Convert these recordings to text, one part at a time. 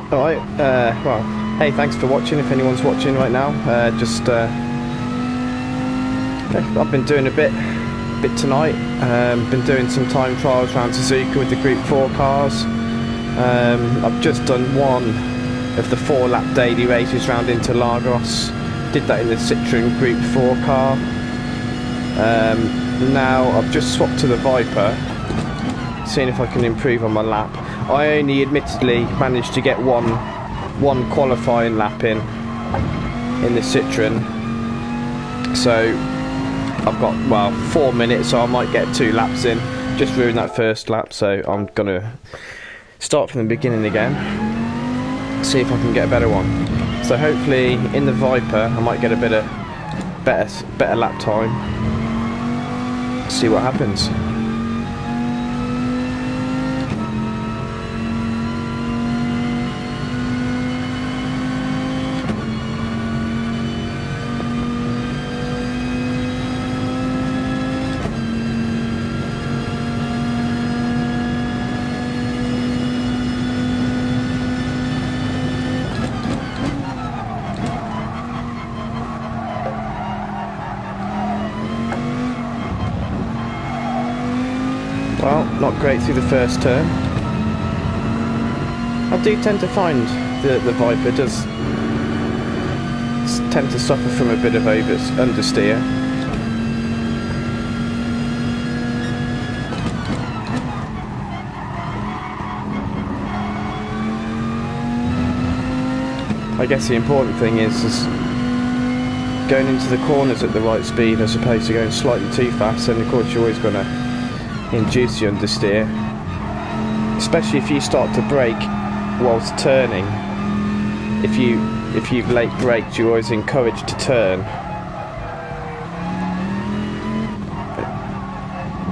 Alright, well, hey, thanks for watching if anyone's watching right now. I've been doing a bit tonight. Been doing some time trials around Suzuka with the Group 4 cars. I've just done one of the 4-lap daily races round into Lagos. Did that in the Citroen Group 4 car. Now I've just swapped to the Viper, seeing if I can improve on my lap. I only admittedly managed to get one qualifying lap in the Citroen, so I've got, well, 4 minutes, so I might get 2 laps in. Just ruined that first lap, so I'm gonna start from the beginning again, see if I can get a better one. So hopefully in the Viper I might get a better lap time. See what happens. Well, not great through the first turn. I do tend to find the Viper does tend to suffer from a bit of understeer. I guess the important thing is going into the corners at the right speed as opposed to going slightly too fast, and of course you're always going to induce the understeer, especially if you start to brake whilst turning. If you've late braked, you're always encouraged to turn,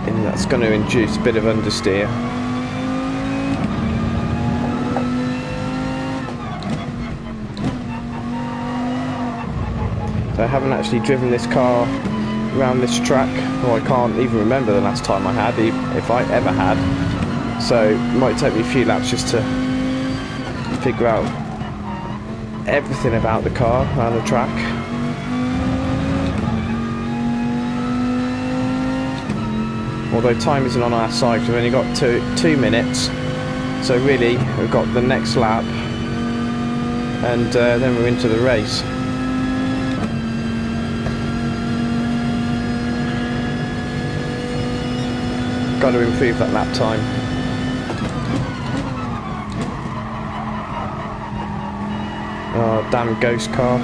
and that's going to induce a bit of understeer. So I haven't actually driven this car around this track, or I can't even remember the last time I had, if I ever had, so it might take me a few laps just to figure out everything about the car around the track. Although time isn't on our side, we've only got two minutes, so really we've got the next lap and then we're into the race. Got to improve that lap time. Oh, damn ghost car.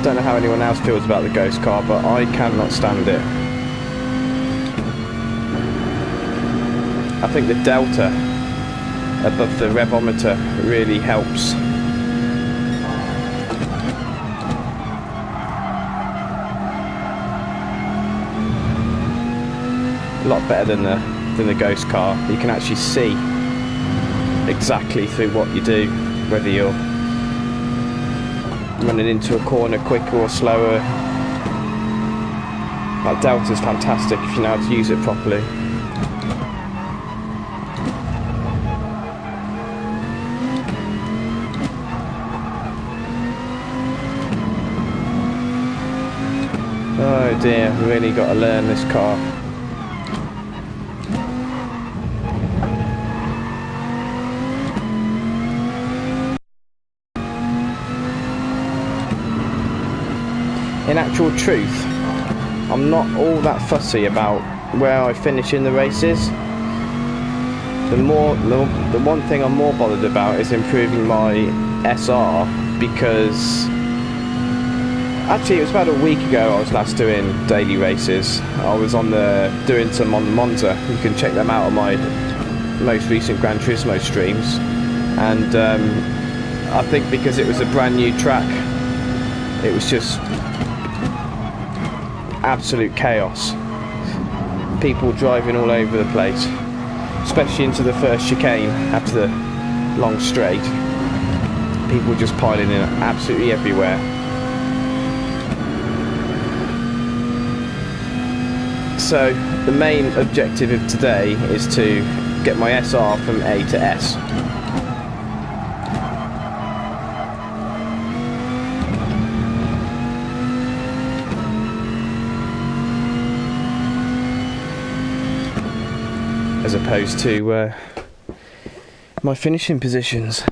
Don't know how anyone else feels about the ghost car, but I cannot stand it. I think the delta above the revometer really helps. A lot better than the ghost car. You can actually see exactly through what you do, whether you're running into a corner quicker or slower. That delta's fantastic if you know how to use it properly. Oh dear, really got to learn this car. In actual truth, I'm not all that fussy about where I finish in the races. The one thing I'm more bothered about is improving my SR, because actually it was about a week ago I was last doing daily races. I was doing some on the Monza. You can check them out on my most recent Gran Turismo streams, and I think because it was a brand new track, it was just absolute chaos. People driving all over the place, especially into the first chicane after the long straight. People just piling in absolutely everywhere. So the main objective of today is to get my SR from A to S. As opposed to my finishing positions.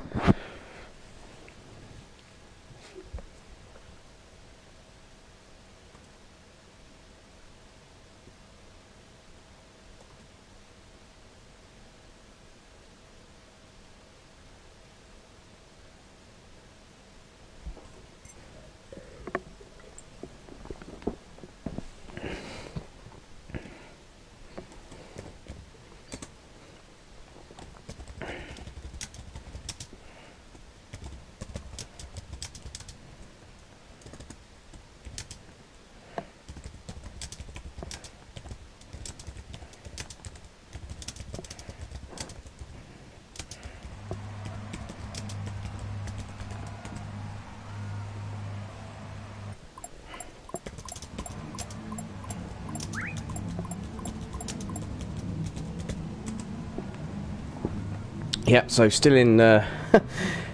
Yep, so still in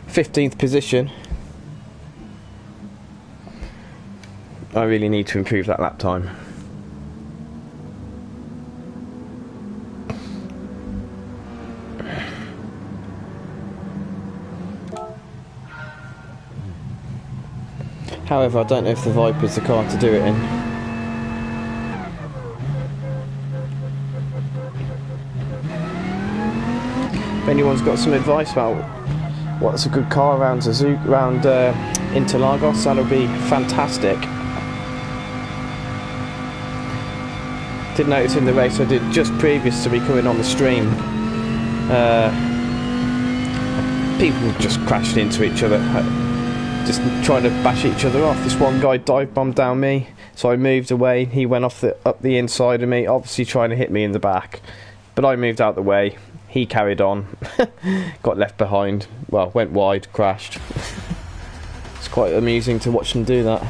15th position. I really need to improve that lap time. However, I don't know if the Viper's the car to do it in. If anyone's got some advice about what's a good car around Interlagos, that'll be fantastic. Did notice in the race I did just previous to me coming on the stream, people just crashed into each other, just trying to bash each other off. This one guy dive bombed down me, so I moved away. He went up the inside of me, obviously trying to hit me in the back, but I moved out the way. He carried on, got left behind, well, went wide, crashed. It's quite amusing to watch them do that.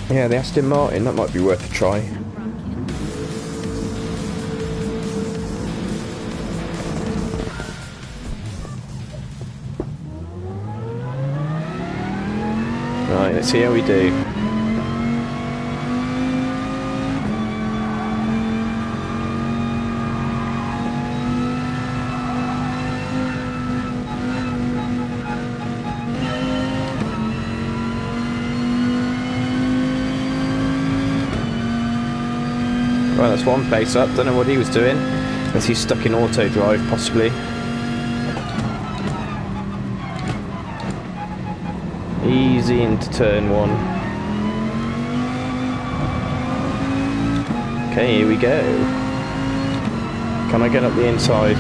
Yeah, the Aston Martin, that might be worth a try. Right, let's see how we do. Well, that's one pace up. Don't know what he was doing. Unless he's stuck in auto drive, possibly. Easy into turn one. Okay, here we go. Can I get up the inside?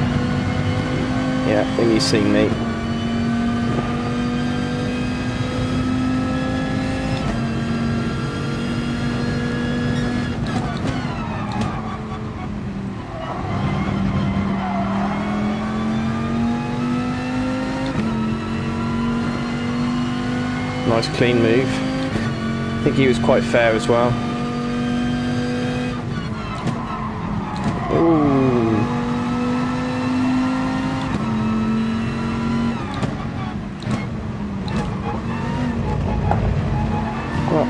Yeah, then you see me. Nice clean move. I think he was quite fair as well. Ooh. Well,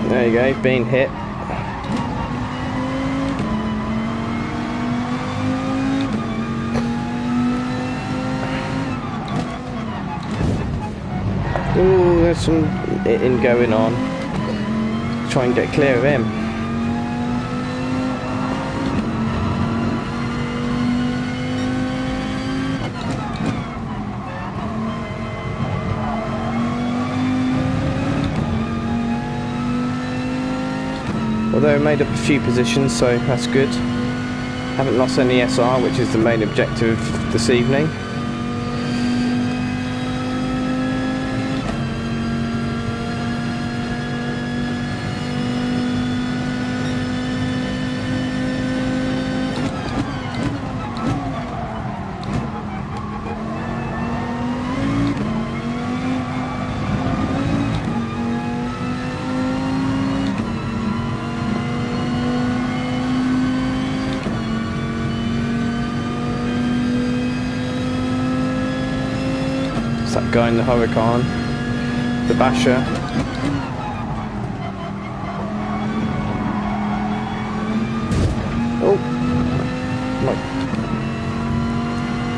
there you go, being hit. Ooh, there's some hitting going on. Try and get clear of him. Although I made up a few positions, so that's good. Haven't lost any SR, which is the main objective this evening. that guy in the Huracan, the Basher. Oh,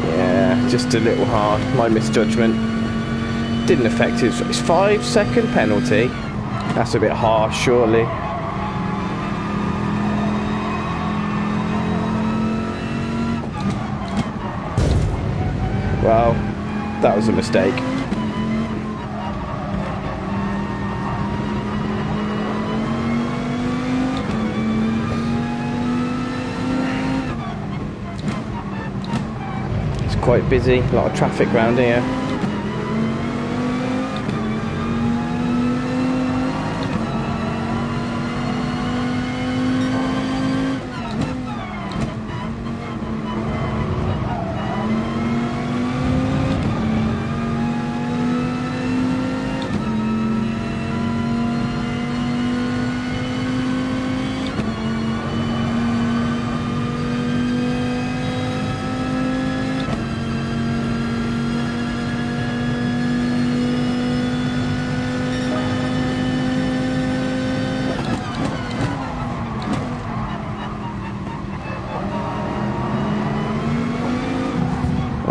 yeah, just a little hard. My misjudgment. Didn't affect it. It's 5-second penalty. That's a bit harsh, surely. Well, that was a mistake. It's quite busy, a lot of traffic around here.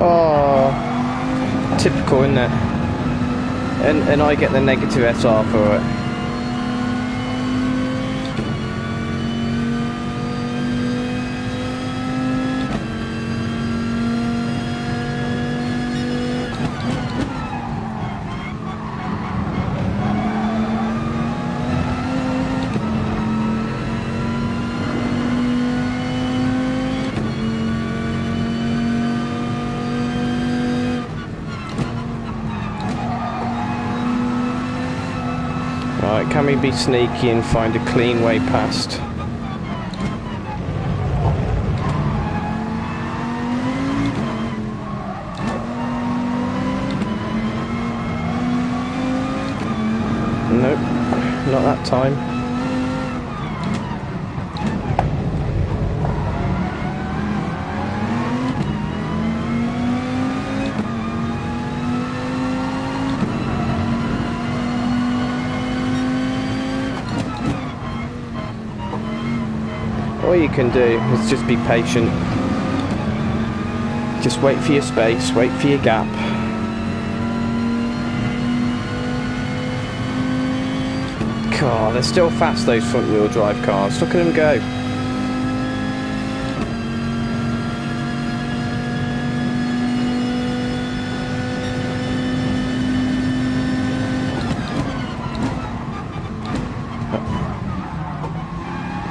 Oh, typical, isn't it? And I get the negative SR for it. Right, can we be sneaky and find a clean way past? Nope, not that time. All you can do is just be patient. Just wait for your space, wait for your gap. God, they're still fast, those front wheel drive cars. Look at them go.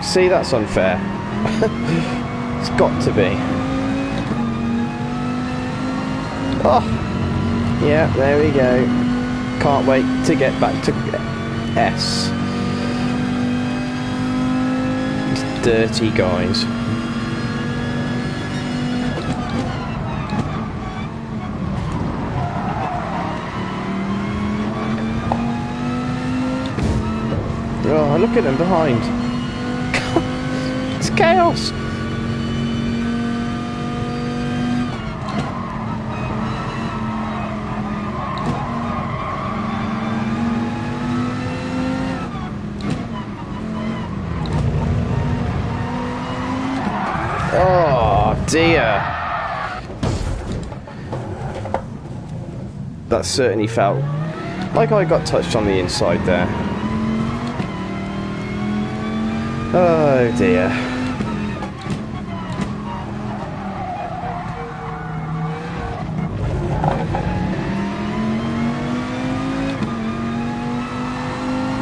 See, that's unfair. It's got to be. Oh, yeah, there we go. Can't wait to get back to S. These dirty guys. Oh, look at them behind. It's chaos. Oh dear. That certainly felt like I got touched on the inside there. Oh dear.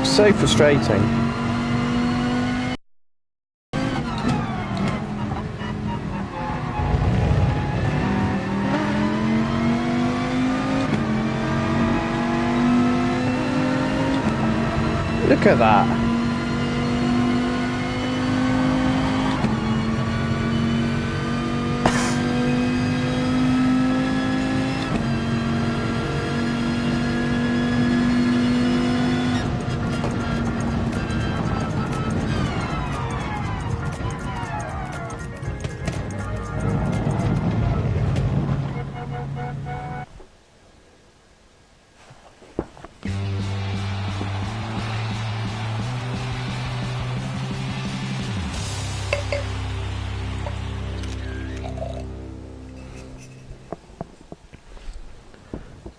So frustrating. Look at that.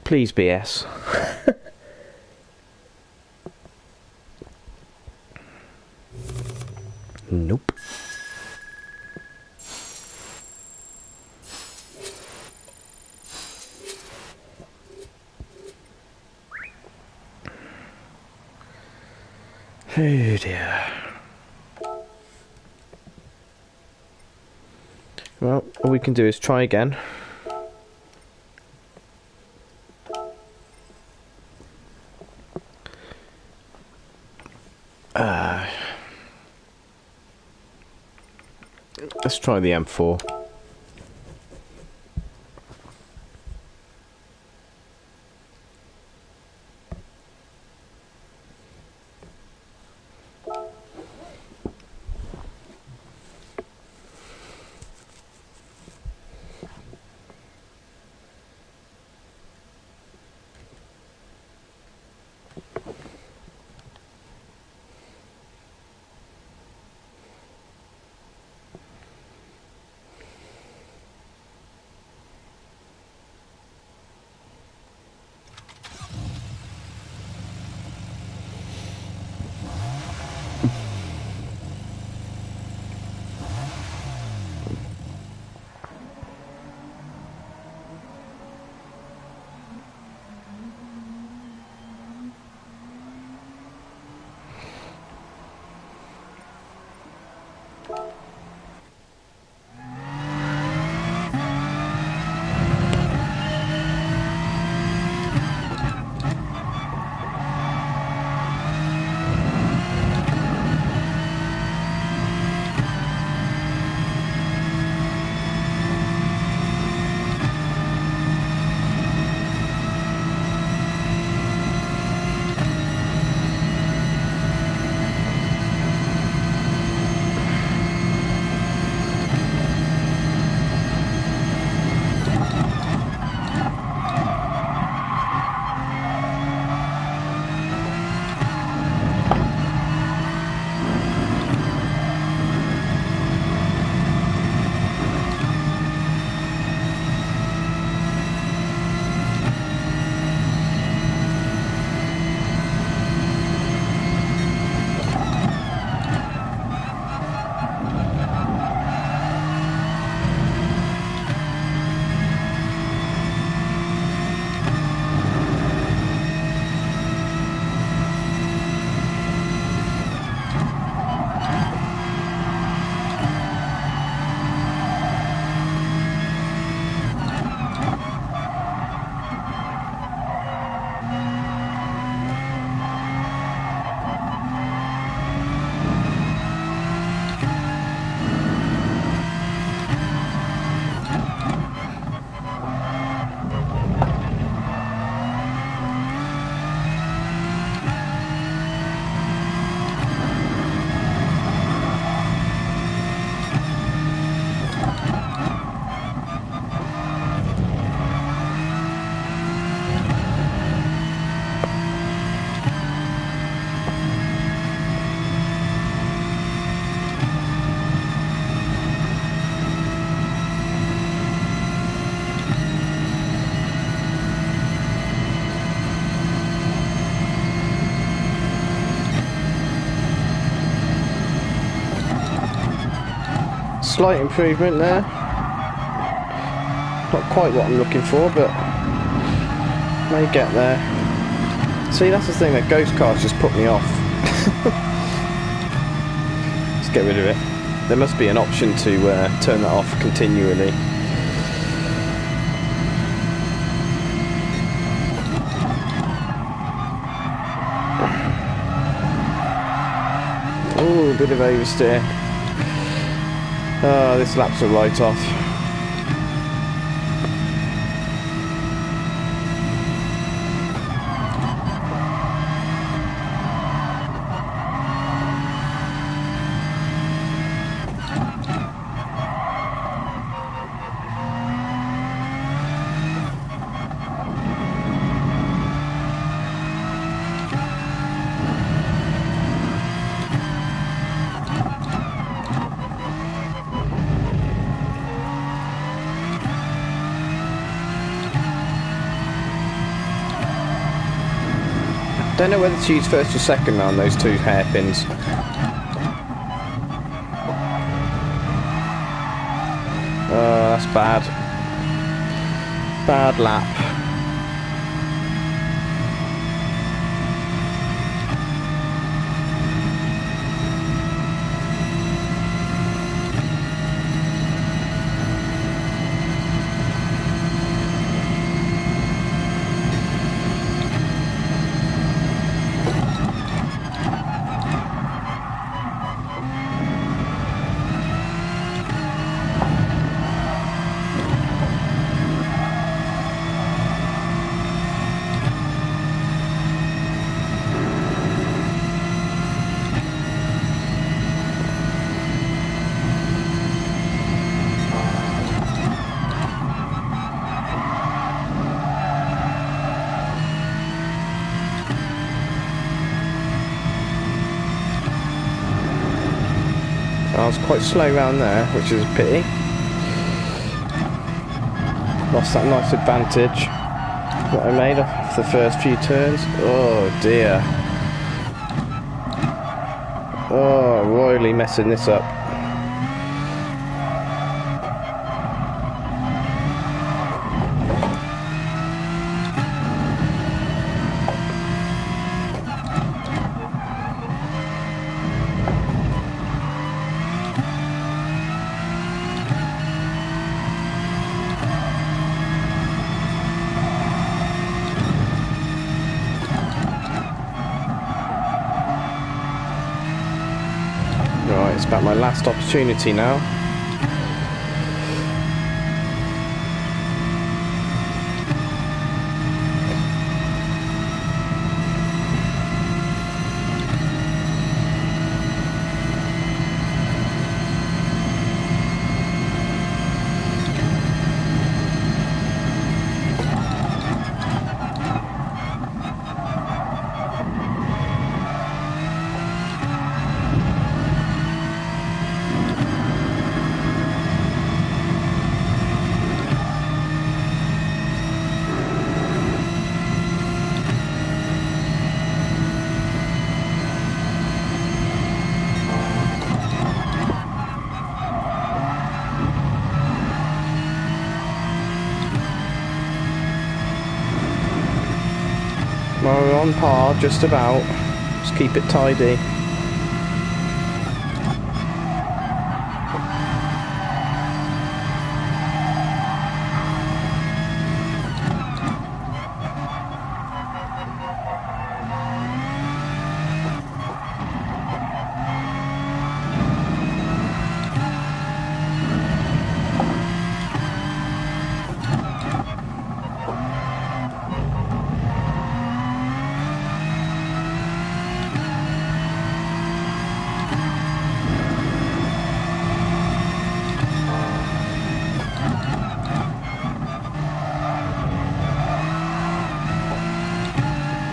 Please be S. Nope. Oh dear. Well, all we can do is try again. Let's try the M4. Slight improvement there. Not quite what I'm looking for, but may get there. See, that's the thing, that ghost cars just put me off. Let's get rid of it. There must be an option to turn that off continually. Ooh, a bit of oversteer. Oh, this lap's a write-off. Don't know whether to use first or second round, those two hairpins. Oh, that's bad. Bad lap. I was quite slow round there, which is a pity. Lost that nice advantage that I made off the first few turns. Oh dear. Oh, royally messing this up. Right, it's about my last opportunity now. Well, we're on par, just about. Just keep it tidy.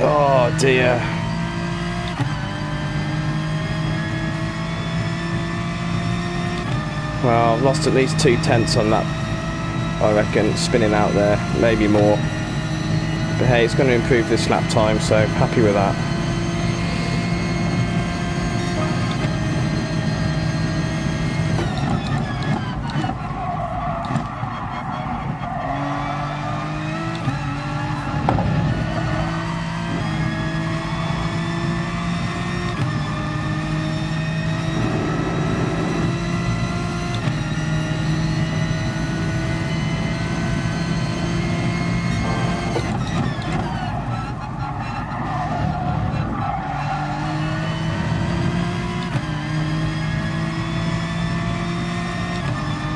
Oh dear. Well, I've lost at least 2/10 on that, I reckon, spinning out there, maybe more. But hey, it's going to improve this lap time, so happy with that.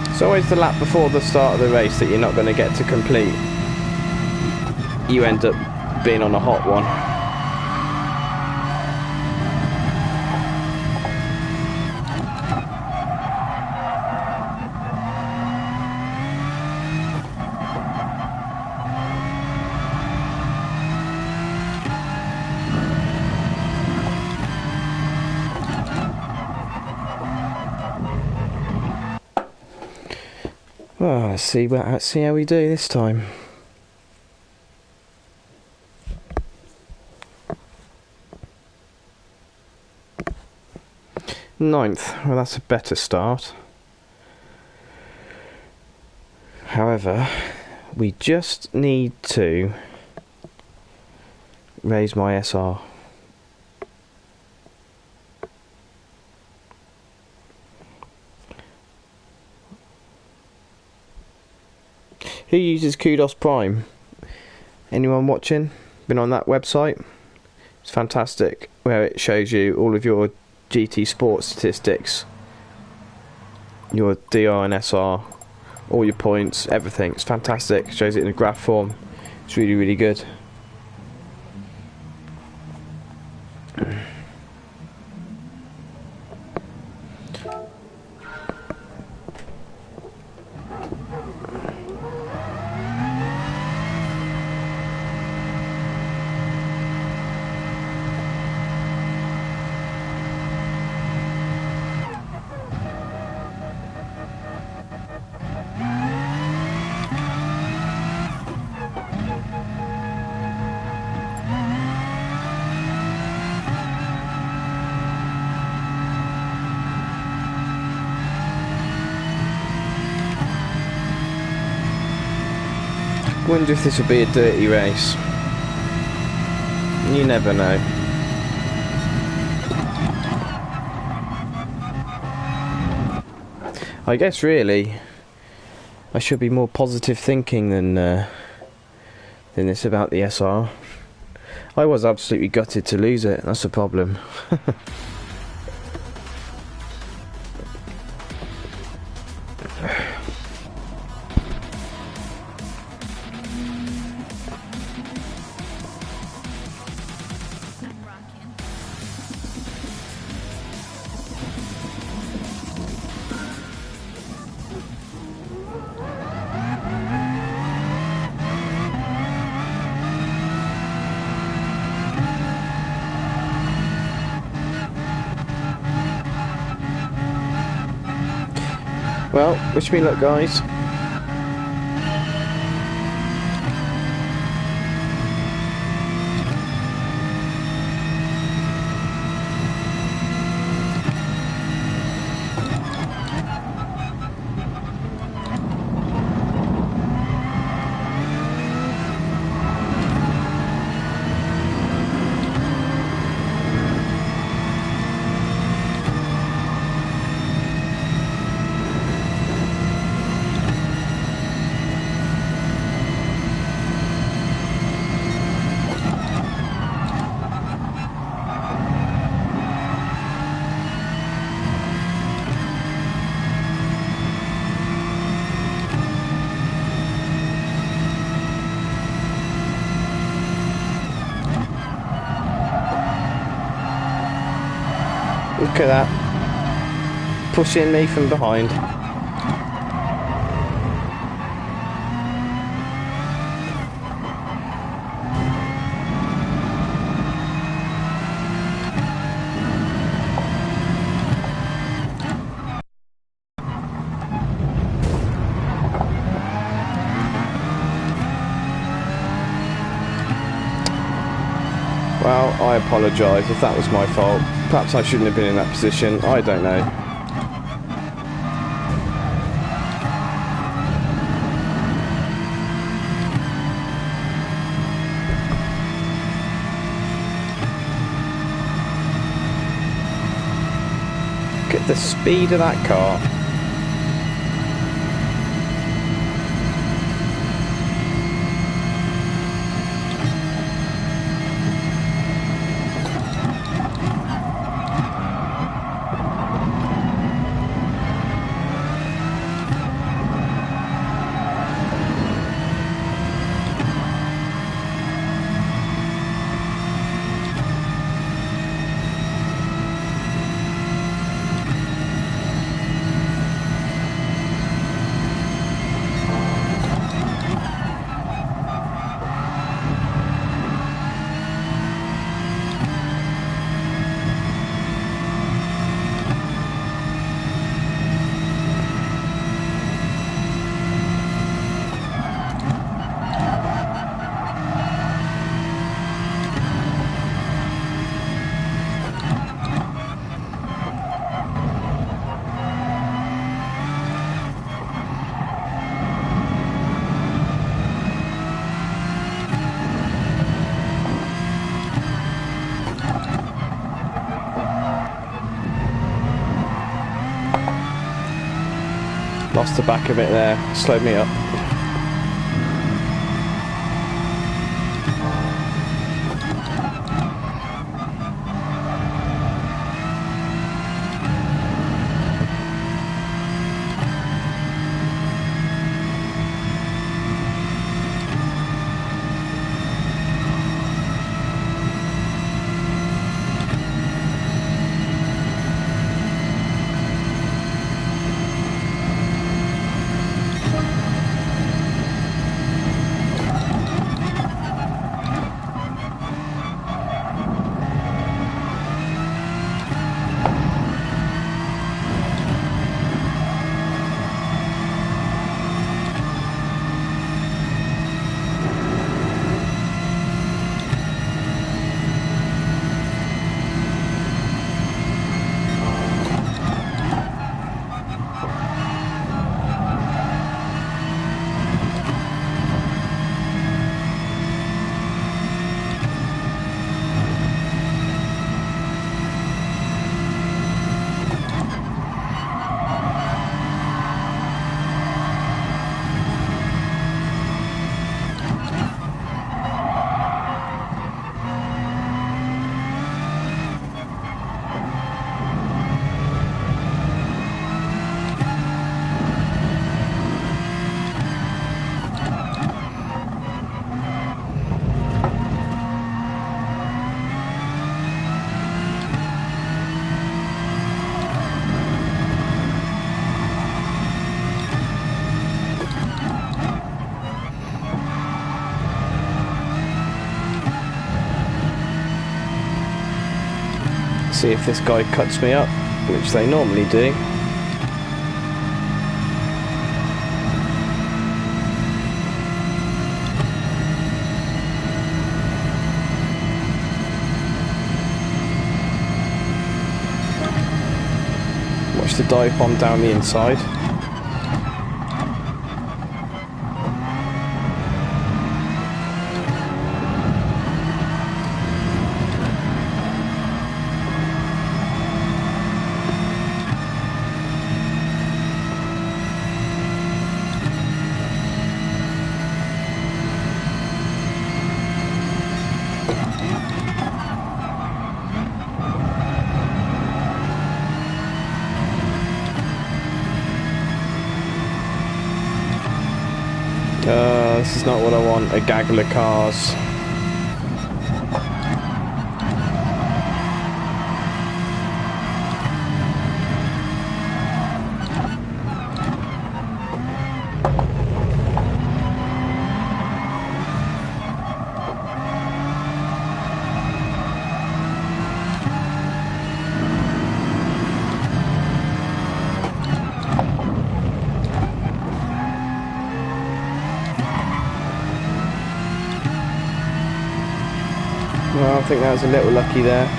It's always the lap before the start of the race that you're not going to get to complete. You end up being on a hot one. Well, let's see how we do this time. 9th. Well, that's a better start. However, we just need to raise my SR. Who uses Kudos Prime? Anyone watching? Been on that website? It's fantastic, where it shows you all of your GT Sport statistics, your DR and SR, all your points, everything. It's fantastic. It shows it in a graph form. It's really, really good. I wonder if this will be a dirty race. You never know. I guess really I should be more positive thinking than this about the SR. I was absolutely gutted to lose it, that's the problem. Well, wish me luck, guys. Look at that, pushing me from behind. Well, I apologise if that was my fault. Perhaps I shouldn't have been in that position, I don't know. Look at the speed of that car. That's the back of it there, slowed me up. See if this guy cuts me up, which they normally do. Watch the dive bomb down the inside. This is not what I want, a gaggle of cars. Well, I think that was a little lucky there.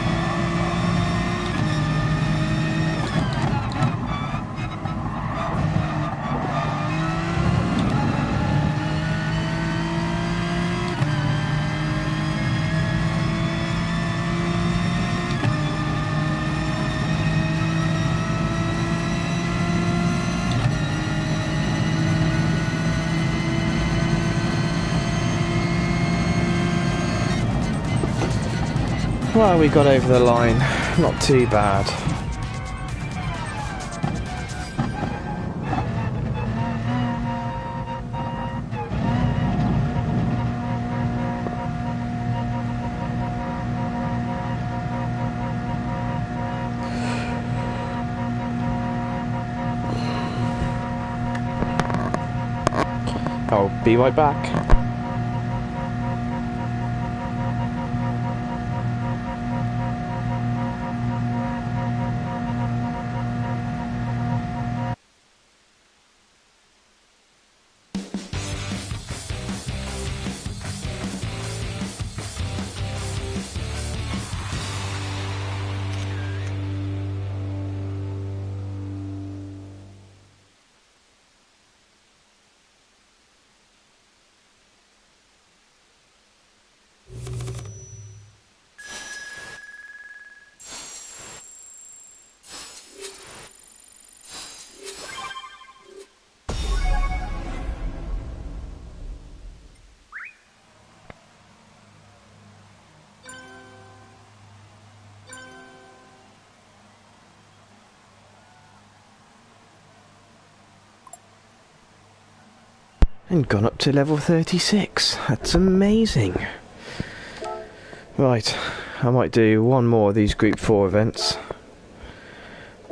Well, we got over the line, not too bad. I'll be right back. And gone up to level 36. That's amazing. Right, I might do one more of these Group 4 events.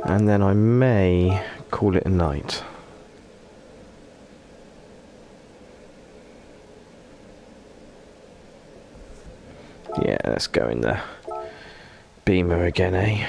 And then I may call it a night. Yeah, let's go in the Beamer again, eh?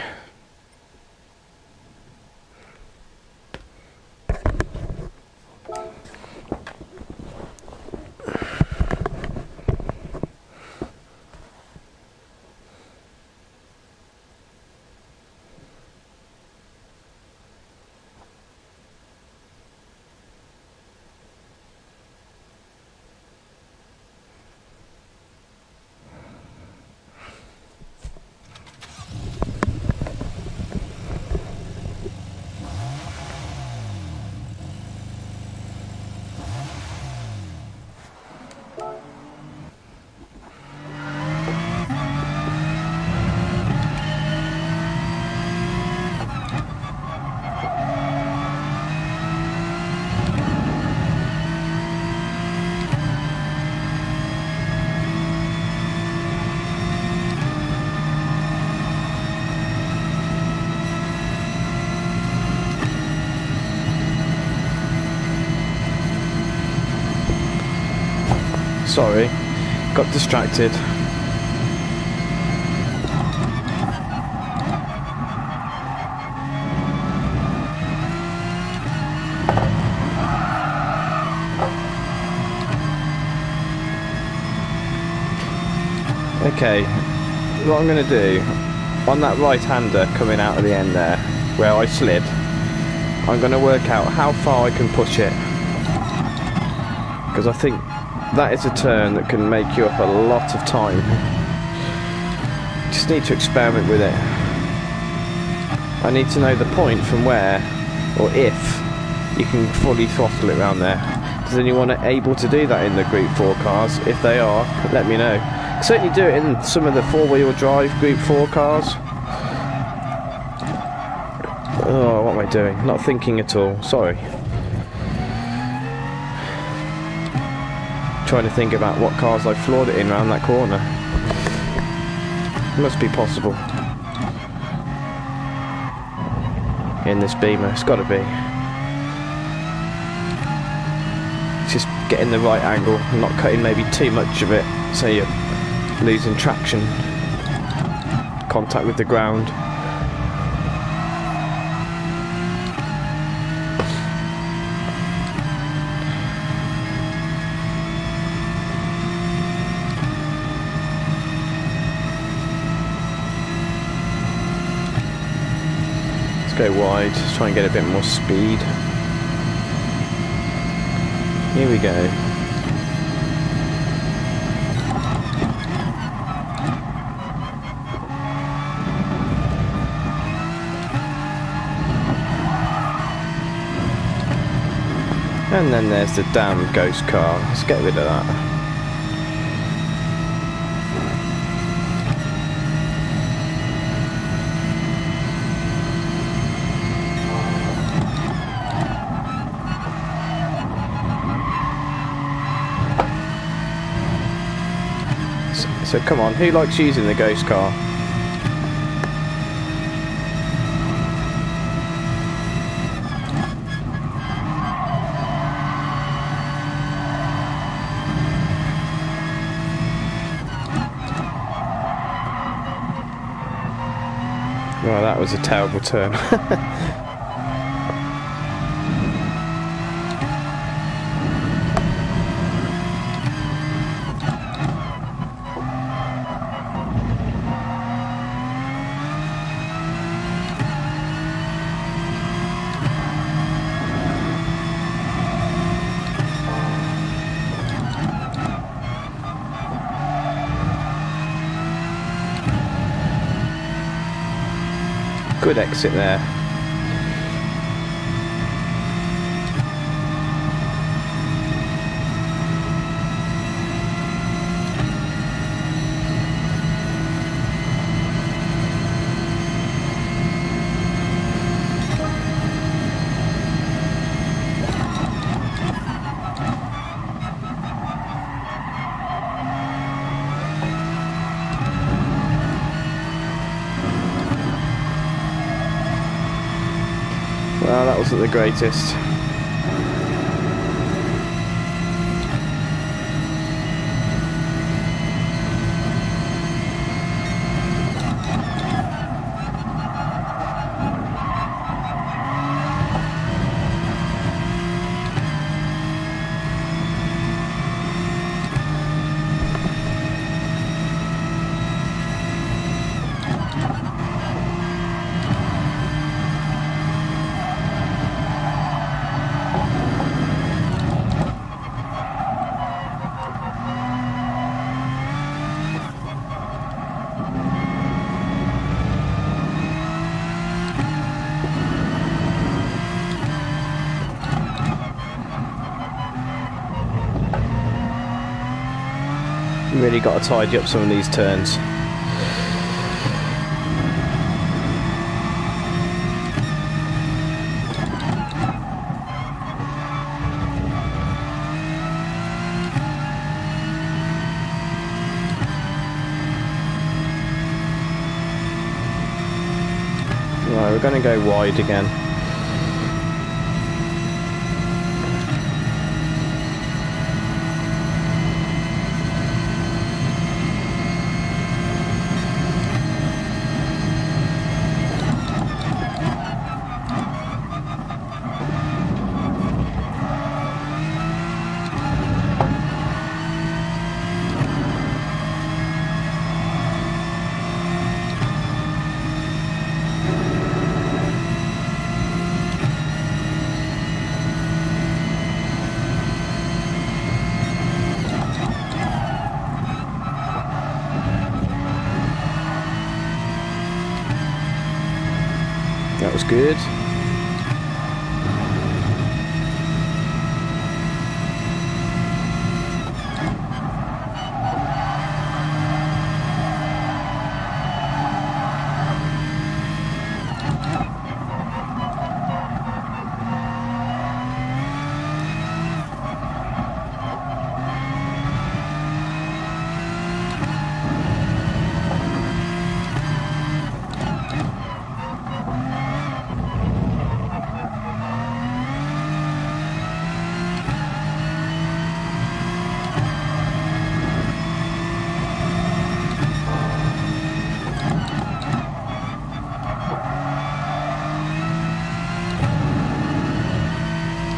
Sorry, got distracted. Okay, what I'm going to do, on that right-hander coming out of the end there, where I slid, I'm going to work out how far I can push it. Because I think that is a turn that can make you up a lot of time. Just need to experiment with it. I need to know the point from where, or if, you can fully throttle it around there. Is anyone able to do that in the Group 4 cars? If they are, let me know. Certainly do it in some of the 4-wheel drive Group 4 cars. Oh, what am I doing? Not thinking at all. Sorry. Trying to think about what cars I floored it in around that corner. Must be possible. In this Beamer, it's got to be. It's just getting the right angle and not cutting maybe too much of it, so you're losing traction, contact with the ground. Go wide, just try and get a bit more speed. Here we go. And then there's the damn ghost car. Let's get rid of that. So come on, who likes using the ghost car? Well, that was a terrible turn. Good exit there. that wasn't the greatest. Really got to tidy up some of these turns. Right, we're going to go wide again. That was good.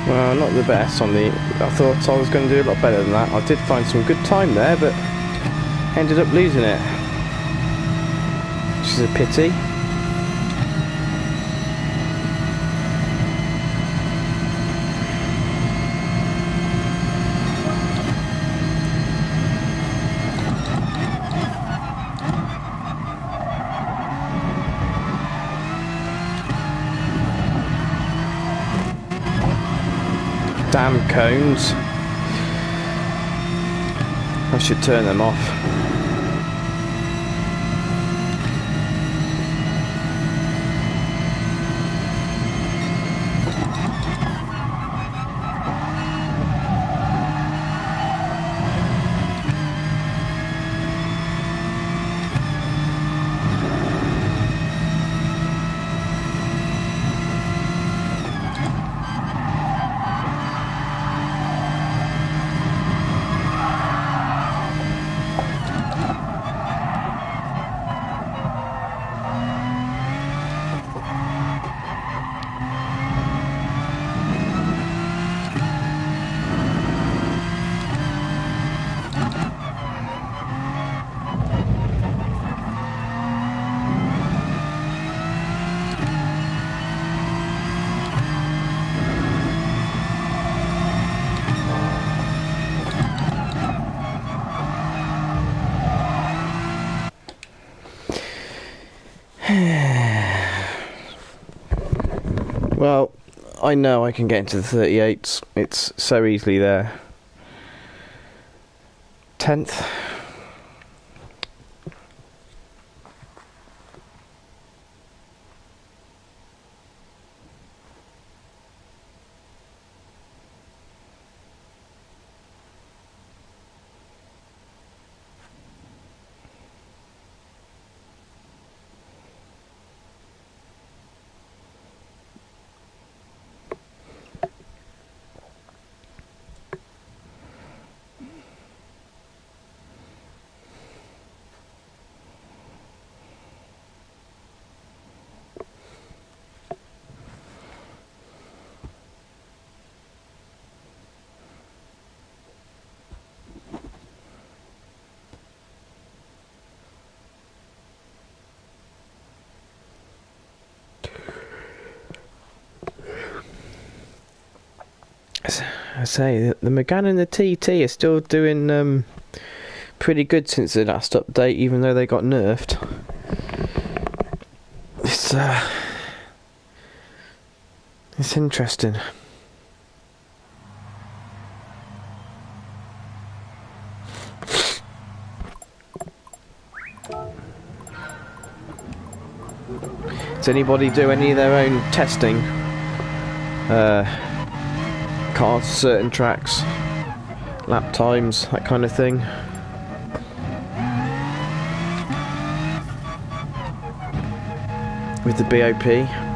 Well, not the best on the... I thought I was going to do a lot better than that. I did find some good time there, but ended up losing it. Which is a pity. Damn cones. I should turn them off. Well, I know I can get into the 38s. It's so easily there. 10th. I say the Megane and the TT are still doing pretty good since the last update, even though they got nerfed. It's interesting. Does anybody do any of their own testing? Cars, certain tracks, lap times, that kind of thing. With the BOP.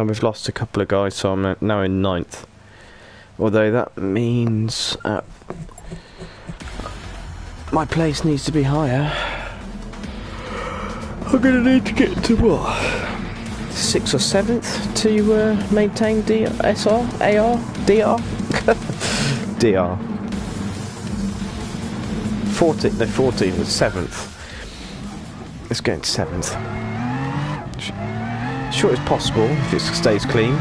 We've lost a couple of guys, so I'm now in 9th. Although that means my place needs to be higher. I'm gonna need to get to what? 6th or 7th to maintain DSR, AR, DR, DR. 14, no 14 was 7th. Let's go into 7th. Sure, it's possible if it stays clean.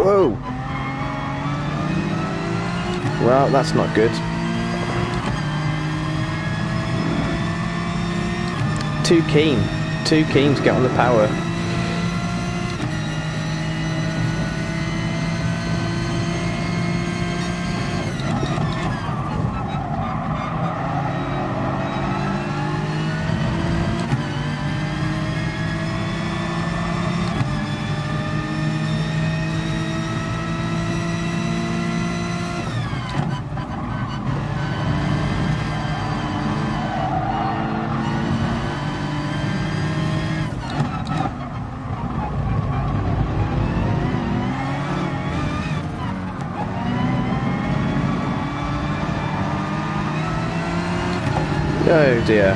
Whoa! Well, that's not good. Too keen to get on the power. Oh dear.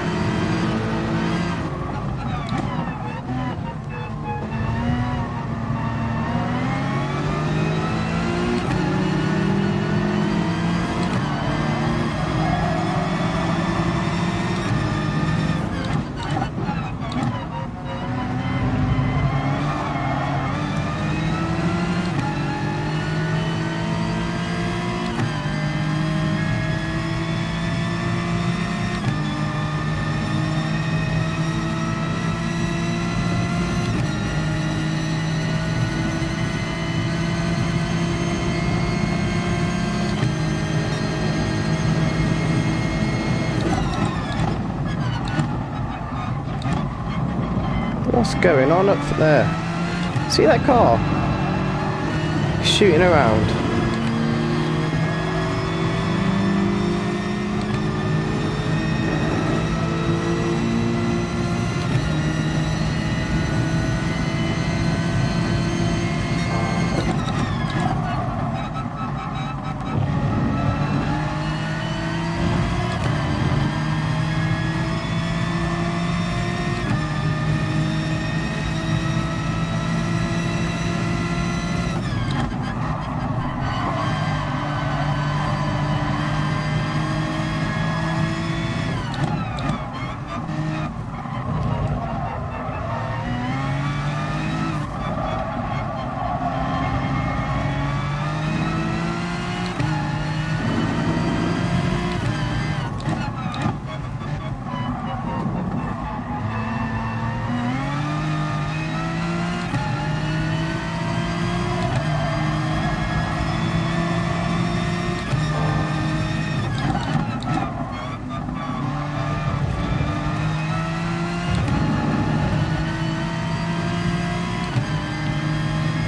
What's going on up there? See that car? Shooting around.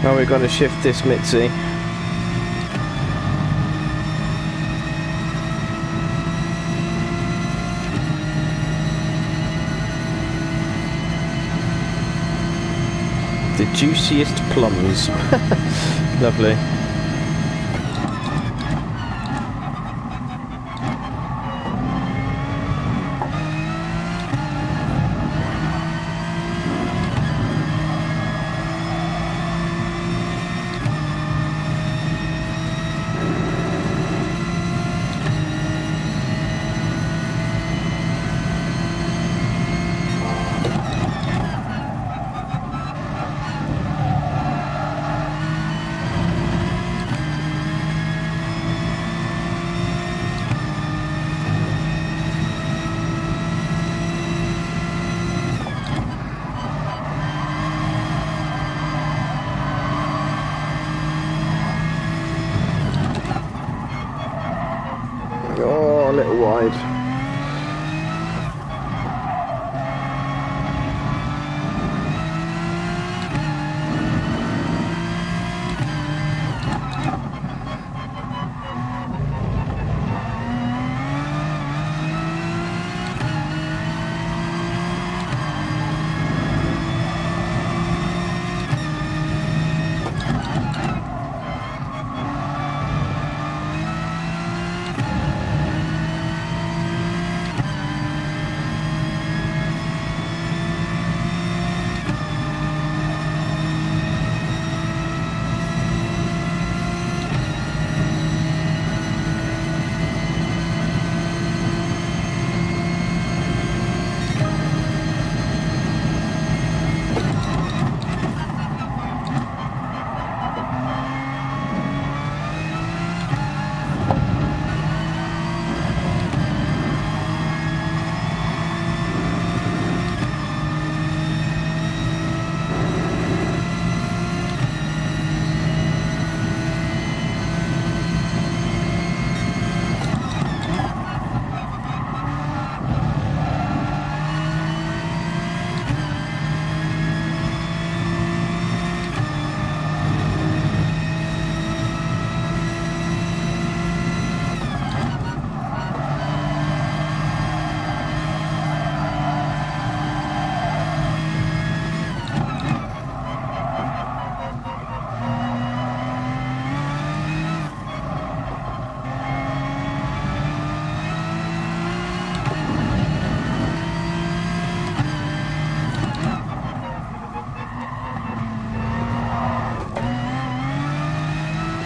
Now we're going to shift this Mitzi. The juiciest plums. Lovely. Oh, a little wide.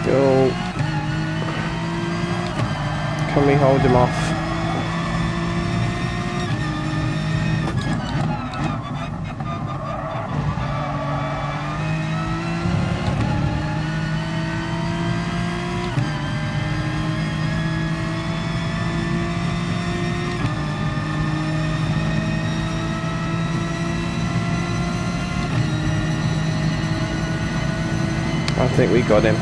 Go. Can we hold him off? I think we got him.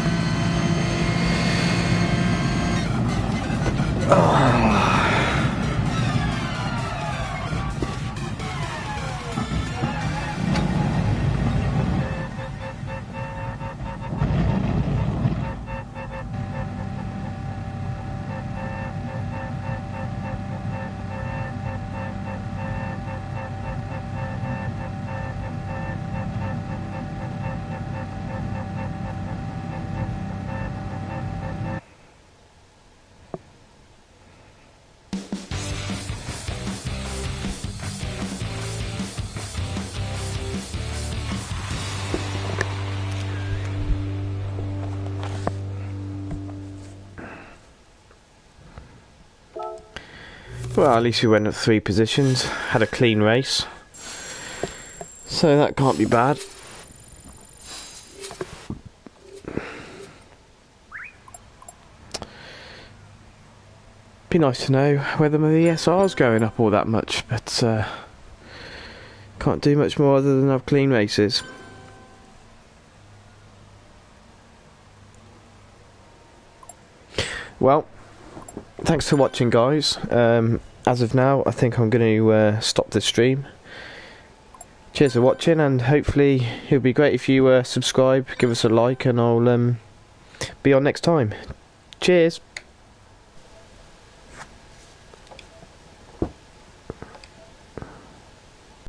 Well, at least we went up 3 positions, had a clean race, so that can't be bad. Be nice to know whether my ESR's going up all that much, but can't do much more other than have clean races. Well, thanks for watching, guys. As of now, I think I'm going to stop the stream. cheers for watching, and hopefully it would be great if you subscribe, give us a like, and I'll be on next time. Cheers.